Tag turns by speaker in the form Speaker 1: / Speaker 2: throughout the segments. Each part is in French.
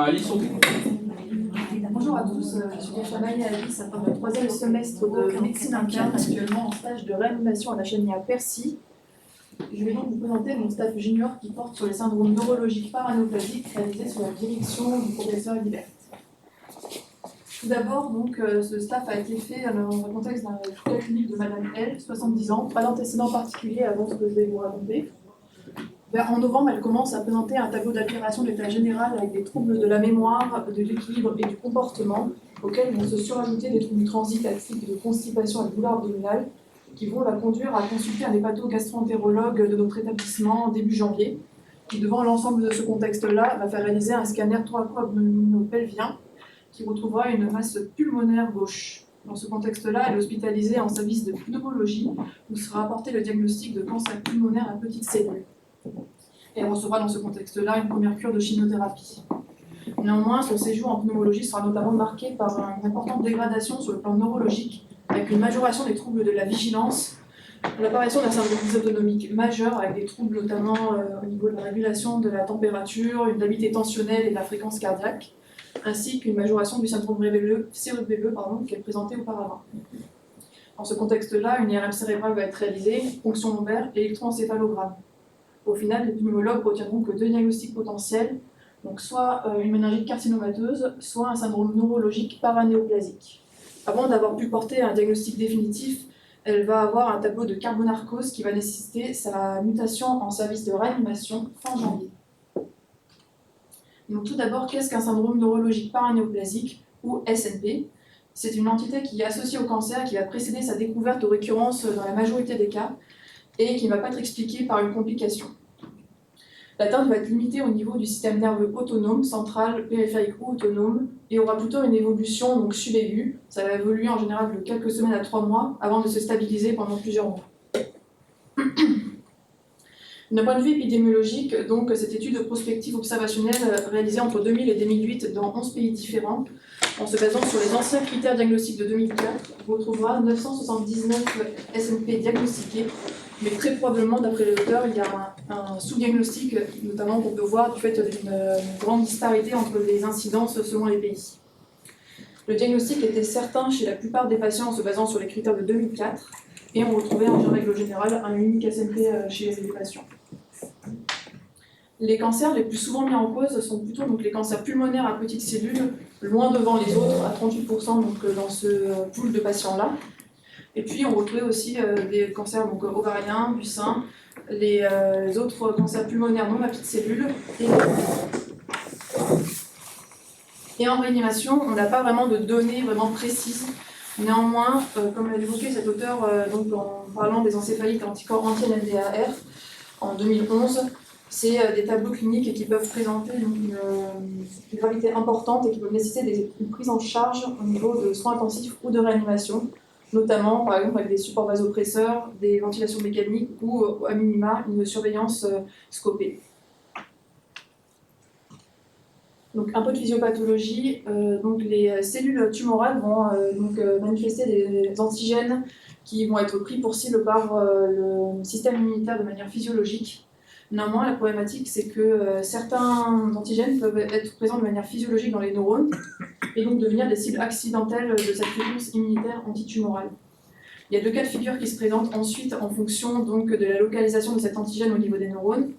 Speaker 1: Alice, on t'écoute.
Speaker 2: Bonjour à tous, je suis Gacha Alice, après le troisième semestre de médecine interne, actuellement en stage de réanimation à la Chania à Percy. Je vais donc vous présenter mon staff junior qui porte sur les syndromes neurologiques paranéoplasiques réalisés sous la direction du professeur Guibert. Tout d'abord, ce staff a été fait dans le contexte d'un cas clinique de Madame L, 70 ans, pas d'antécédent particulier avant ce que je vais vous raconter. En novembre, elle commence à présenter un tableau d'altération de l'état général avec des troubles de la mémoire, de l'équilibre et du comportement, auxquels vont se surajouter des troubles du transit lactique, de constipation et de douleur abdominale, qui vont la conduire à consulter un hépato-gastro-entérologue de notre établissement début janvier, qui, devant l'ensemble de ce contexte-là, va faire réaliser un scanner thoraco-abdominopelvien qui retrouvera une masse pulmonaire gauche. Dans ce contexte-là, elle est hospitalisée en service de pneumologie, où sera apporté le diagnostic de cancer pulmonaire à petites cellules. Et elle recevra dans ce contexte-là une première cure de chimiothérapie. Néanmoins, son séjour en pneumologie sera notamment marqué par une importante dégradation sur le plan neurologique, avec une majoration des troubles de la vigilance, l'apparition d'un syndrome dysautonomique majeur, avec des troubles notamment au niveau de la régulation de la température, une habileté tensionnelle et de la fréquence cardiaque, ainsi qu'une majoration du syndrome cérébreux qu'elle présentait auparavant. Dans ce contexte-là, une IRM cérébrale va être réalisée, fonction lombaire et électroencéphalogramme. Au final, les pneumologues retiendront que deux diagnostics potentiels, donc soit une méningite carcinomateuse, soit un syndrome neurologique paranéoplasique. Avant d'avoir pu porter un diagnostic définitif, elle va avoir un tableau de carbonarcose qui va nécessiter sa mutation en service de réanimation fin janvier. Donc tout d'abord, qu'est-ce qu'un syndrome neurologique paranéoplasique, ou SNP? C'est une entité qui est associée au cancer et qui va précéder sa découverte aux récurrences dans la majorité des cas, et qui ne va pas être expliquée par une complication. L'atteinte va être limitée au niveau du système nerveux autonome, central, périphérique ou autonome, et aura plutôt une évolution donc subaiguë. Ça va évoluer en général de quelques semaines à 3 mois avant de se stabiliser pendant plusieurs mois. D'un point de vue épidémiologique, donc, cette étude prospective observationnelle réalisée entre 2000 et 2008 dans 11 pays différents, en se basant sur les anciens critères diagnostiques de 2004, on retrouvera 979 SNP diagnostiqués, mais très probablement, d'après les auteurs, il y a un sous-diagnostic, notamment qu'on peut voir du fait d'une grande disparité entre les incidences selon les pays. Le diagnostic était certain chez la plupart des patients en se basant sur les critères de 2004, et on retrouvait en règle générale un unique SNP chez les patients. Les cancers les plus souvent mis en cause sont plutôt donc, les cancers pulmonaires à petites cellules, loin devant les autres, à 38% donc, dans ce pool de patients-là. Et puis on retrouvait aussi des cancers donc, ovariens, du sein, les autres cancers pulmonaires non à petites cellules. Et en réanimation, on n'a pas vraiment de données vraiment précises. Néanmoins, comme l'a évoqué cet auteur donc, en parlant des encéphalites anticorps anti-LDAR en 2011, c'est des tableaux cliniques qui peuvent présenter une gravité importante et qui peuvent nécessiter une prise en charge au niveau de soins intensifs ou de réanimation, notamment par exemple avec des supports vasopresseurs, des ventilations mécaniques ou à minima une surveillance scopée. Donc un peu de physiopathologie, donc les cellules tumorales vont manifester des antigènes qui vont être pris pour cible par le système immunitaire de manière physiologique. Néanmoins, la problématique, c'est que certains antigènes peuvent être présents de manière physiologique dans les neurones et donc devenir des cibles accidentelles de cette réponse immunitaire antitumorale. Il y a deux cas de figure qui se présentent ensuite en fonction donc, de la localisation de cet antigène au niveau des neurones.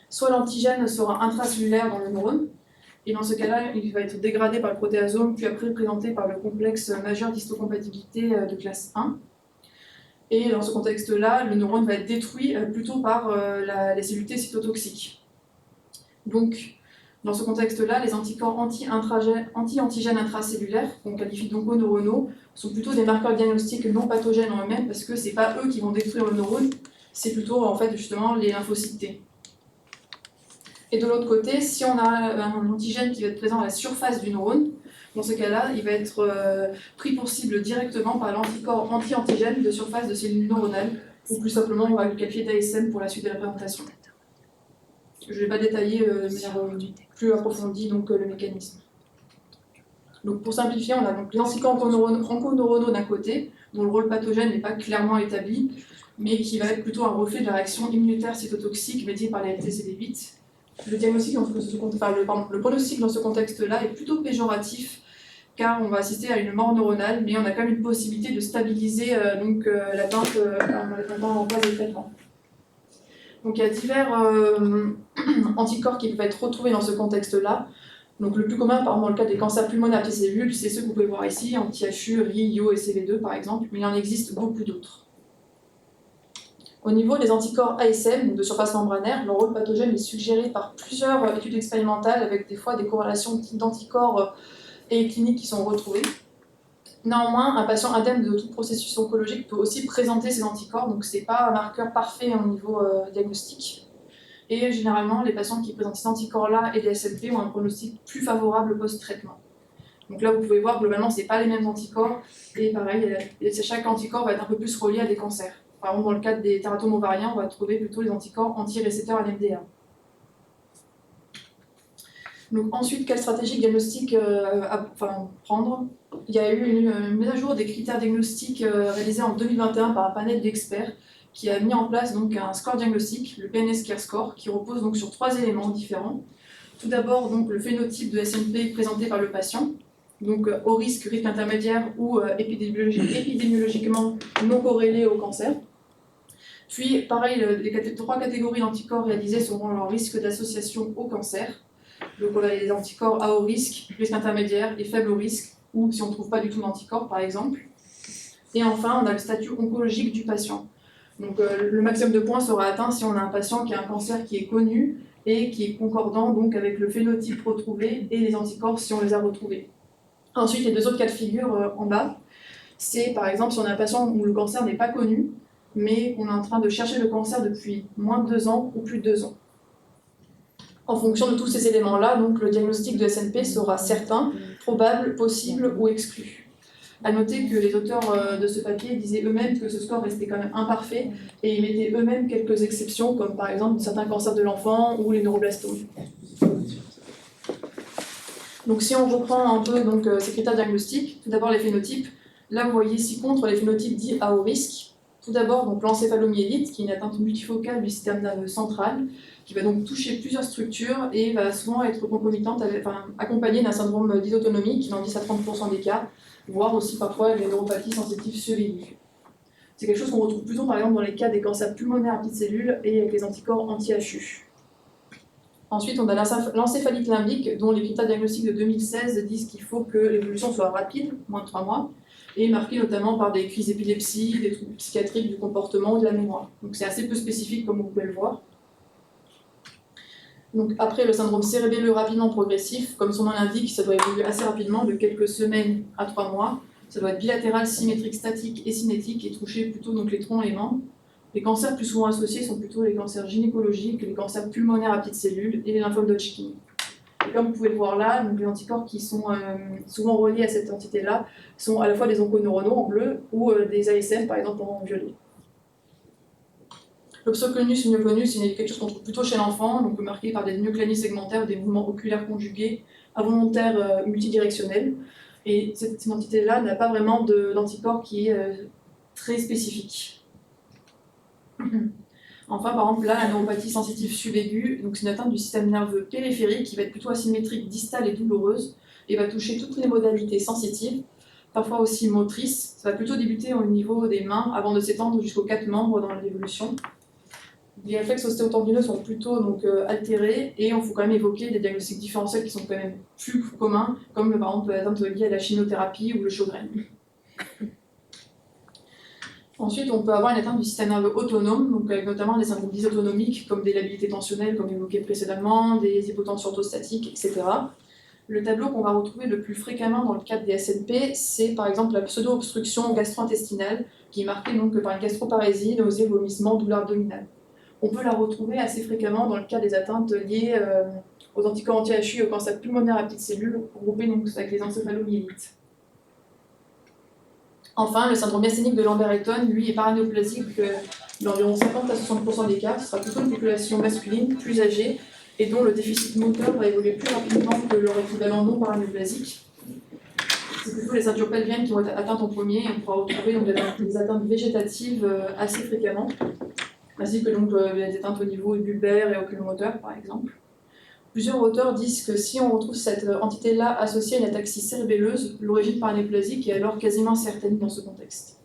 Speaker 2: Soit l'antigène sera intracellulaire dans le neurone, et dans ce cas-là, il va être dégradé par le protéasome, puis après présenté par le complexe majeur d'histocompatibilité de classe 1. Et dans ce contexte-là, le neurone va être détruit plutôt par les cellules T cytotoxiques. Donc, dans ce contexte-là, les anticorps anti-antigènes intracellulaires, qu'on qualifie d'onconeuronaux, sont plutôt des marqueurs diagnostiques non pathogènes en eux-mêmes, parce que ce n'est pas eux qui vont détruire le neurone, c'est plutôt en fait justement les lymphocytes T. Et de l'autre côté, si on a un antigène qui va être présent à la surface du neurone, dans ce cas-là, il va être pris pour cible directement par l'anticorps anti-antigène de surface de cellules neuronales, ou plus simplement, on va le qualifier d'ASM pour la suite de la présentation. Je ne vais pas détailler de manière plus approfondie donc, le mécanisme. Donc, pour simplifier, on a donc les anticorps onconeuronaux d'un côté, dont le rôle pathogène n'est pas clairement établi, mais qui va être plutôt un reflet de la réaction immunitaire cytotoxique médiée par la LTCD8. le diagnostic le pronostic dans ce contexte-là est plutôt péjoratif, car on va assister à une mort neuronale, mais on a quand même une possibilité de stabiliser l'atteinte en phase de traitement. Donc il y a divers anticorps qui peuvent être retrouvés dans ce contexte-là. Donc le plus commun, par exemple, dans le cas des cancers pulmonaires à petites cellules, c'est ceux que vous pouvez voir ici, anti-HU, RI, IO et CV2 par exemple, mais il en existe beaucoup d'autres. Au niveau des anticorps ASM, de surface membranaire, leur rôle pathogène est suggéré par plusieurs études expérimentales avec des fois des corrélations d'anticorps et cliniques qui sont retrouvées. Néanmoins, un patient indemne de tout processus oncologique peut aussi présenter ces anticorps, donc ce n'est pas un marqueur parfait au niveau diagnostic. Et généralement, les patients qui présentent ces anticorps-là et des SLP ont un pronostic plus favorable post-traitement. Donc là, vous pouvez voir, globalement, ce n'est pas les mêmes anticorps, et pareil, chaque anticorps va être un peu plus relié à des cancers. Par exemple, dans le cadre des tératomes ovariens, on va trouver plutôt les anticorps anti-récepteurs NMDA. Donc ensuite, quelle stratégie diagnostique prendre? Il y a eu une mise à jour des critères diagnostiques réalisée en 2021 par un panel d'experts qui a mis en place donc, un score diagnostique, le PNS Care Score, qui repose donc, sur 3 éléments différents. Tout d'abord, donc, le phénotype de SNP présenté par le patient, donc au risque intermédiaire ou épidémiologiquement non corrélé au cancer. Puis, pareil, les 3 catégories d'anticorps réalisées seront leur risque d'association au cancer. Donc, on a les anticorps à haut risque intermédiaire et faible risque, ou si on ne trouve pas du tout d'anticorps, par exemple. Et enfin, on a le statut oncologique du patient. Donc, le maximum de points sera atteint si on a un patient qui a un cancer qui est connu et qui est concordant donc, avec le phénotype retrouvé et les anticorps si on les a retrouvés. Ensuite, les 2 autres cas de figure en bas, c'est par exemple si on a un patient où le cancer n'est pas connu, mais on est en train de chercher le cancer depuis moins de 2 ans ou plus de 2 ans. En fonction de tous ces éléments-là, donc le diagnostic de SNP sera certain, probable, possible ou exclu. À noter que les auteurs de ce papier disaient eux-mêmes que ce score restait quand même imparfait et ils mettaient eux-mêmes quelques exceptions, comme par exemple certains cancers de l'enfant ou les neuroblastomes. Donc si on reprend un peu ces critères diagnostiques, tout d'abord les phénotypes. Là, vous voyez ci-contre les phénotypes dits à haut risque. Tout d'abord, donc l'encéphalomyélite, qui est une atteinte multifocale du système nerveux central, qui va donc toucher plusieurs structures et va souvent être concomitante, accompagnée d'un syndrome dysautonomie qui dans 10 à 30% des cas, voire aussi parfois les neuropathies sensitives survenues. C'est quelque chose qu'on retrouve plutôt par exemple dans les cas des cancers pulmonaires à petites cellules et avec les anticorps anti-HU. Ensuite, on a l'encéphalite limbique, dont les critères diagnostiques de 2016 disent qu'il faut que l'évolution soit rapide, moins de 3 mois, et marquée notamment par des crises d'épilepsie, des troubles psychiatriques du comportement ou de la mémoire. Donc c'est assez peu spécifique comme vous pouvez le voir. Donc après, le syndrome cérébelleux rapidement progressif, comme son nom l'indique, ça doit évoluer assez rapidement, de quelques semaines à 3 mois. Ça doit être bilatéral, symétrique, statique et cinétique, et toucher plutôt donc, les troncs et les membres. Les cancers plus souvent associés sont plutôt les cancers gynécologiques, les cancers pulmonaires à petites cellules et les lymphomes d'Hodgkin. Et comme vous pouvez le voir là, donc les anticorps qui sont souvent reliés à cette entité-là sont à la fois des onconeuronaux en bleu ou des ASM par exemple en violet. L'opsoclonus myoclonus, c'est quelque chose qu'on trouve plutôt chez l'enfant, donc marqué par des myoclonies segmentaires, des mouvements oculaires conjugués, involontaires multidirectionnels. Et cette entité-là n'a pas vraiment d'anticorps qui est très spécifique. Enfin, par exemple, là, la neuropathie sensitive subaiguë, c'est une atteinte du système nerveux périphérique qui va être plutôt asymétrique, distale et douloureuse, et va toucher toutes les modalités sensitives, parfois aussi motrices. Ça va plutôt débuter au niveau des mains avant de s'étendre jusqu'aux 4 membres dans l'évolution. Les réflexes ostéotendineux sont plutôt altérés, et il faut quand même évoquer des diagnostics différentiels qui sont quand même plus communs, comme par exemple l'atteinte liée à la chimiothérapie ou le Sjögren. Ensuite, on peut avoir une atteinte du système nerveux autonome, donc avec notamment des syndromes dysautonomiques, comme des labilités tensionnelles, comme évoqué précédemment, des hypotensions orthostatiques, etc. Le tableau qu'on va retrouver le plus fréquemment dans le cadre des SNP, c'est par exemple la pseudo-obstruction gastro-intestinale, qui est marquée donc par une gastroparésie, nausées, vomissements, douleurs abdominales. On peut la retrouver assez fréquemment dans le cas des atteintes liées aux anticorps anti-HU et au cancer pulmonaire à petites cellules, regroupées donc avec les encéphalomyélites. Enfin, le syndrome myasthénique de Lambert-Eaton, lui, est paranéoplasique d'environ 50 à 60% des cas. Ce sera plutôt une population masculine, plus âgée, et dont le déficit moteur va évoluer plus rapidement que leur équivalent non paranéoplasique. C'est plutôt les ceintures pelviennes qui vont être atteintes en premier, et on pourra retrouver donc, des atteintes végétatives assez fréquemment, ainsi que donc, les atteintes au niveau bulbaire et oculomoteur, par exemple. Plusieurs auteurs disent que si on retrouve cette entité-là associée à une ataxie cérébelleuse, l'origine paranéplasique est alors quasiment certaine dans ce contexte.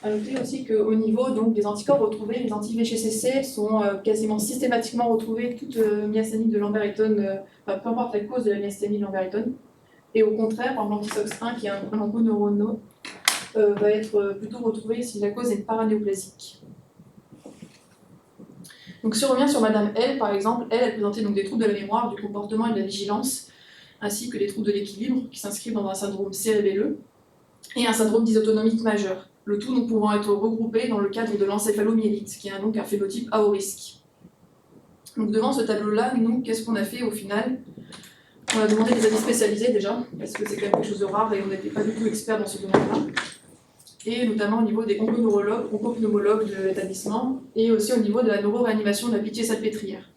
Speaker 2: À noter aussi qu'au niveau donc, des anticorps retrouvés, les anti-VGCC sont quasiment systématiquement retrouvés toute myasthénie de Lambert-Eaton, peu importe la cause de la myasthénie de Lambert-Eaton. Et au contraire, par exemple, l'anti-SOX1, qui est un onconeuronal, va être plutôt retrouvé si la cause est paranéoplasique. Donc si on revient sur Madame L, par exemple, elle présentait donc des troubles de la mémoire, du comportement et de la vigilance, ainsi que des troubles de l'équilibre qui s'inscrivent dans un syndrome cérébelleux et un syndrome dysautonomique majeur, le tout donc pouvant être regroupé dans le cadre de l'encéphalomyélite, qui est donc un phénotype à haut risque. Donc devant ce tableau-là, nous, qu'est-ce qu'on a fait au final? On a demandé des avis spécialisés déjà, parce que c'est quand même quelque chose de rare et on n'était pas du tout experts dans ce domaine-là. Et notamment au niveau des oncopneumologues de l'établissement, et aussi au niveau de la neuroréanimation de la Pitié-Salpêtrière.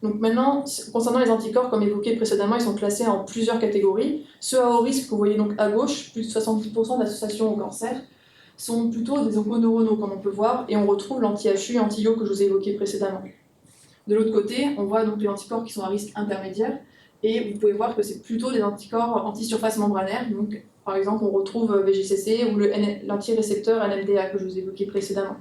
Speaker 2: Donc maintenant, concernant les anticorps, comme évoqué précédemment, ils sont classés en plusieurs catégories. Ceux à haut risque, que vous voyez donc à gauche, plus de 70% d'associations au cancer, sont plutôt des onconeuronaux, comme on peut voir, et on retrouve l'anti-HU et anti-IO que je vous ai évoqué précédemment. De l'autre côté, on voit donc les anticorps qui sont à risque intermédiaire, et vous pouvez voir que c'est plutôt des anticorps anti-surface membranaire. Donc, par exemple, on retrouve VGCC ou l'antirécepteur NMDA que je vous ai évoqué précédemment.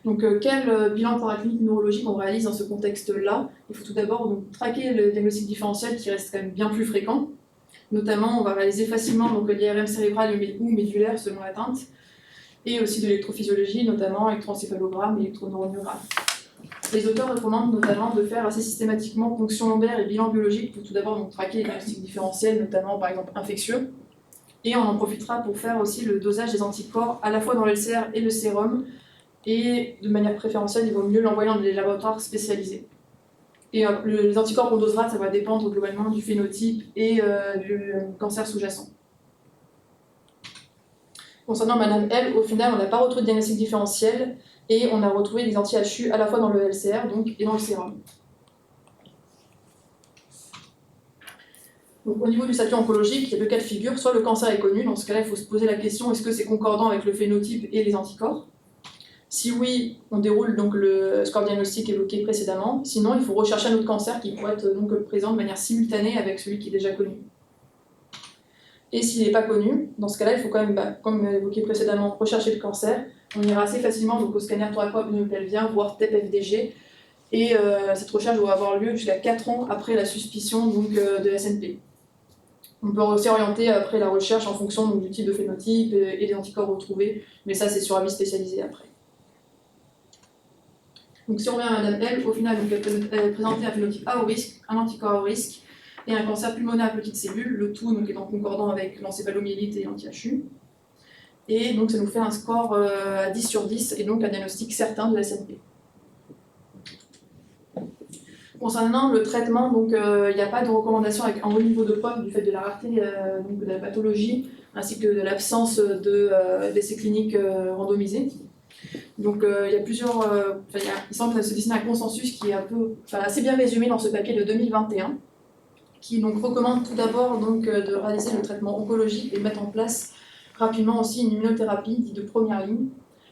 Speaker 2: Donc, quel bilan paraclinique neurologique on réalise dans ce contexte-là? Il faut tout d'abord traquer le diagnostic différentiel qui reste quand même bien plus fréquent. Notamment, on va réaliser facilement l'IRM cérébral ou médulaire selon l'atteinte, et aussi de l'électrophysiologie, notamment électroencéphalogramme et électroneuroneural. Les auteurs recommandent notamment de faire assez systématiquement ponction lombaire et bilan biologique pour tout d'abord traquer les diagnostics différentiels, notamment par exemple infectieux. Et on en profitera pour faire aussi le dosage des anticorps à la fois dans le LCR et le sérum. Et de manière préférentielle, il vaut mieux l'envoyer dans des laboratoires spécialisés. Et les anticorps qu'on dosera, ça va dépendre globalement du phénotype et du cancer sous-jacent. Concernant Madame L, au final, on n'a pas retrouvé de diagnostic différentiel et on a retrouvé des anti-HU à la fois dans le LCR donc, et dans le sérum. Donc, au niveau du statut oncologique, il y a deux cas de figure. Soit le cancer est connu, dans ce cas-là, il faut se poser la question est-ce que c'est concordant avec le phénotype et les anticorps? Si oui, on déroule donc le score diagnostique évoqué précédemment. Sinon, il faut rechercher un autre cancer qui pourrait être donc présent de manière simultanée avec celui qui est déjà connu. Et s'il n'est pas connu, dans ce cas-là, il faut quand même, comme évoqué précédemment, rechercher le cancer. On ira assez facilement donc, au scanner thoraco-abdominopelvien, voire TEP-FDG. Et cette recherche doit avoir lieu jusqu'à 4 ans après la suspicion donc, de SNP. On peut aussi orienter après la recherche en fonction donc, du type de phénotype et des anticorps retrouvés, mais ça c'est sur avis spécialisé après. Donc si on revient à Madame L, au final, donc, elle présentait un phénotype à haut risque, un anticorps à haut risque, et un cancer pulmonaire à petites cellules, le tout donc, étant concordant avec l'encéphalomyélite et l'anti-HU. Et donc ça nous fait un score à 10 sur 10, et donc un diagnostic certain de SNP. Concernant le traitement, donc il n'y a pas de recommandation avec un haut niveau de POC du fait de la rareté donc, de la pathologie, ainsi que de l'absence d'essais cliniques randomisés. Donc il y a plusieurs, il semble que ça se dessine un consensus qui est assez bien résumé dans ce papier de 2021, qui donc recommande tout d'abord donc de réaliser le traitement oncologique et de mettre en place rapidement aussi une immunothérapie dite de première ligne,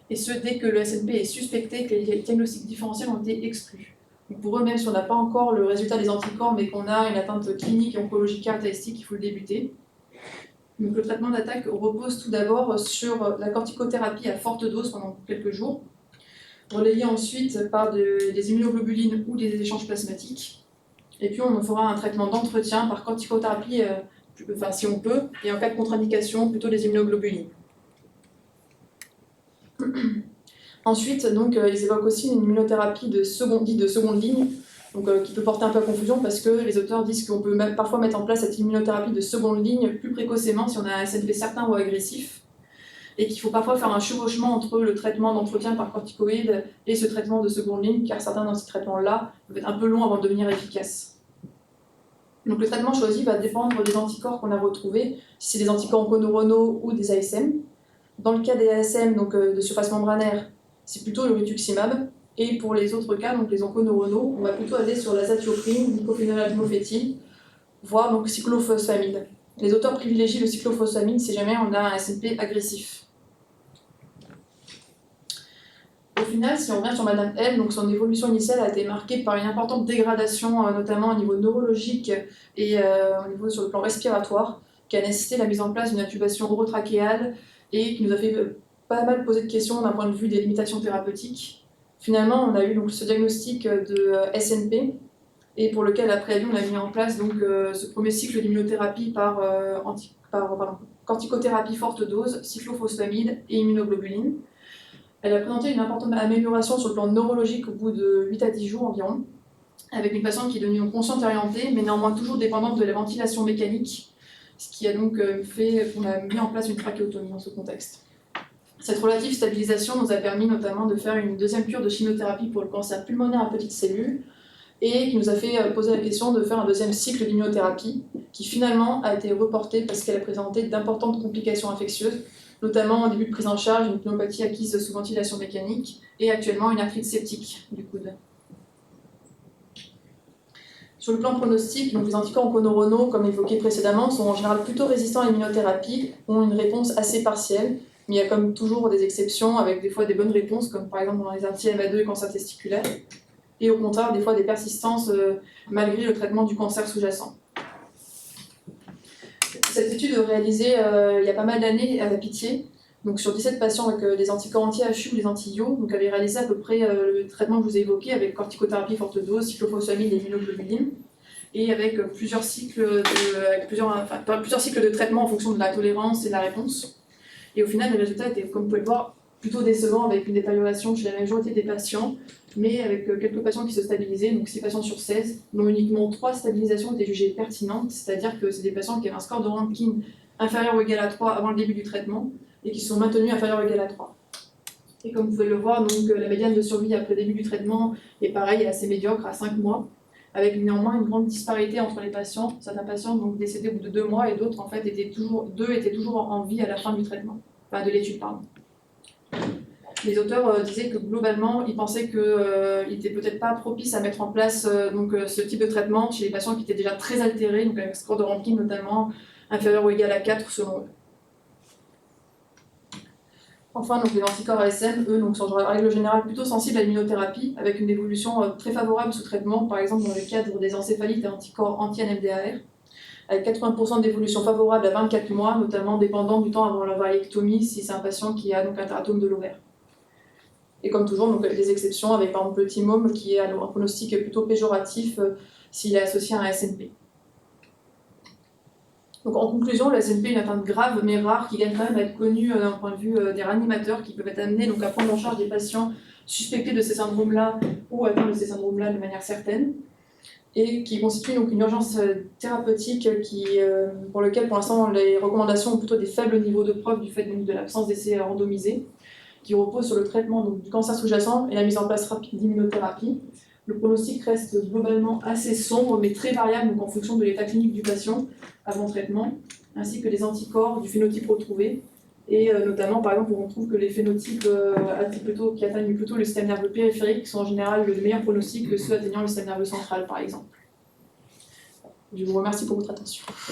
Speaker 2: et ce dès que le SNP est suspecté que les diagnostics différentiels ont été exclus. Donc pour eux, même si on n'a pas encore le résultat des anticorps, mais qu'on a une atteinte clinique et oncologique caractéristique, il faut le débuter. Donc le traitement d'attaque repose tout d'abord sur la corticothérapie à forte dose pendant quelques jours, relayée ensuite par des immunoglobulines ou des échanges plasmatiques. Et puis on fera un traitement d'entretien par corticothérapie, si on peut, et en cas de contre-indication, plutôt des immunoglobulines. Ensuite, donc, ils évoquent aussi une immunothérapie dite de seconde ligne, donc, qui peut porter un peu à confusion parce que les auteurs disent qu'on peut parfois mettre en place cette immunothérapie de seconde ligne plus précocement si on a un SNP certain ou agressif, et qu'il faut parfois faire un chevauchement entre le traitement d'entretien par corticoïdes et ce traitement de seconde ligne, car certains dans ces traitements-là peuvent être un peu longs avant de devenir efficaces. Donc le traitement choisi va dépendre des anticorps qu'on a retrouvés, si c'est des anticorps onconeuronaux ou des ASM. Dans le cas des ASM, donc de surface membranaire, c'est plutôt le rituximab. Et pour les autres cas, donc les onconeuronaux, on va plutôt aller sur l'azatioprine, mycophénolate mofétine, voire donc cyclophosphamide. Les auteurs privilégient le cyclophosphamide si jamais on a un SNP agressif. Au final, si on revient sur Madame M, donc son évolution initiale a été marquée par une importante dégradation, notamment au niveau neurologique et au niveau sur le plan respiratoire, qui a nécessité la mise en place d'une intubation orotrachéale et qui nous a fait pas mal poser de questions d'un point de vue des limitations thérapeutiques. Finalement, on a eu donc ce diagnostic de SNP, et pour lequel, après lui, on a mis en place donc, ce premier cycle d'immunothérapie par corticothérapie forte dose, cyclophosphamide et immunoglobuline. Elle a présenté une importante amélioration sur le plan neurologique au bout de 8 à 10 jours environ, avec une patiente qui est devenue consciente et orientée, mais néanmoins toujours dépendante de la ventilation mécanique, ce qui a donc fait qu'on a mis en place une trachéotomie dans ce contexte. Cette relative stabilisation nous a permis notamment de faire une deuxième cure de chimiothérapie pour le cancer pulmonaire à petites cellules, et qui nous a fait poser la question de faire un deuxième cycle d'immunothérapie, qui finalement a été reporté parce qu'elle a présenté d'importantes complications infectieuses, notamment en début de prise en charge, une pneumopathie acquise sous ventilation mécanique, et actuellement une arthrite septique du coude. Sur le plan pronostic, donc les anticorps onconeuronaux, comme évoqué précédemment, sont en général plutôt résistants à l'immunothérapie, ont une réponse assez partielle, mais il y a comme toujours des exceptions, avec des fois des bonnes réponses, comme par exemple dans les anti-MA2 et cancer testiculaire, et au contraire, des fois des persistances malgré le traitement du cancer sous-jacent. Cette étude réalisée il y a pas mal d'années à la Pitié, donc sur 17 patients avec des anticorps anti-HU ou des anti-IO, donc avait réalisé à peu près le traitement que je vous ai évoqué avec corticothérapie forte dose, cyclophosphamide et immunoglobuline, et avec plusieurs cycles de traitement en fonction de la tolérance et de la réponse. Et au final, les résultats étaient, comme vous pouvez le voir, plutôt décevants, avec une détérioration chez la majorité des patients, mais avec quelques patients qui se stabilisaient, donc 6 patients sur 16, dont uniquement 3 stabilisations étaient jugées pertinentes, c'est-à-dire que c'est des patients qui avaient un score de Rankine inférieur ou égal à 3 avant le début du traitement, et qui sont maintenus inférieurs ou égal à 3. Et comme vous pouvez le voir, donc, la médiane de survie après le début du traitement est pareil, assez médiocre, à 5 mois, avec néanmoins une grande disparité entre les patients. Certains patients donc décédés au bout de 2 mois, et d'autres en fait étaient toujours en vie à la fin du traitement, enfin de l'étude, pardon. Les auteurs disaient que globalement, ils pensaient qu'il n'était peut-être pas propice à mettre en place ce type de traitement chez les patients qui étaient déjà très altérés, donc avec un score de Rankine notamment inférieur ou égal à 4 selon eux. Enfin, donc, les anticorps ASM, eux, donc, sont en règle générale plutôt sensibles à l'immunothérapie, avec une évolution très favorable sous traitement, par exemple dans le cadre des encéphalites et anticorps anti-NMDAR, avec 80% d'évolution favorable à 24 mois, notamment dépendant du temps avant la variectomie, si c'est un patient qui a donc un tératome de l'ovaire. Et comme toujours, donc, des exceptions, avec par exemple le thymome, qui a un pronostic plutôt péjoratif s'il est associé à un SNP. Donc en conclusion, le SNP est une atteinte grave mais rare qui gagne quand même à être connue d'un point de vue des réanimateurs qui peuvent être amenés donc, à prendre en charge des patients suspectés de ces syndromes-là ou atteints de ces syndromes-là de manière certaine, et qui constitue donc une urgence thérapeutique pour laquelle pour l'instant les recommandations ont plutôt des faibles niveaux de preuve du fait donc, de l'absence d'essais randomisés, qui repose sur le traitement donc, du cancer sous-jacent et la mise en place rapide d'immunothérapie. Le pronostic reste globalement assez sombre, mais très variable donc, en fonction de l'état clinique du patient avant traitement, ainsi que des anticorps du phénotype retrouvé. Et notamment, par exemple, on trouve que les phénotypes qui atteignent plutôt le système nerveux périphérique sont en général le meilleur pronostic que ceux atteignant le système nerveux central, par exemple. Je vous remercie pour votre attention.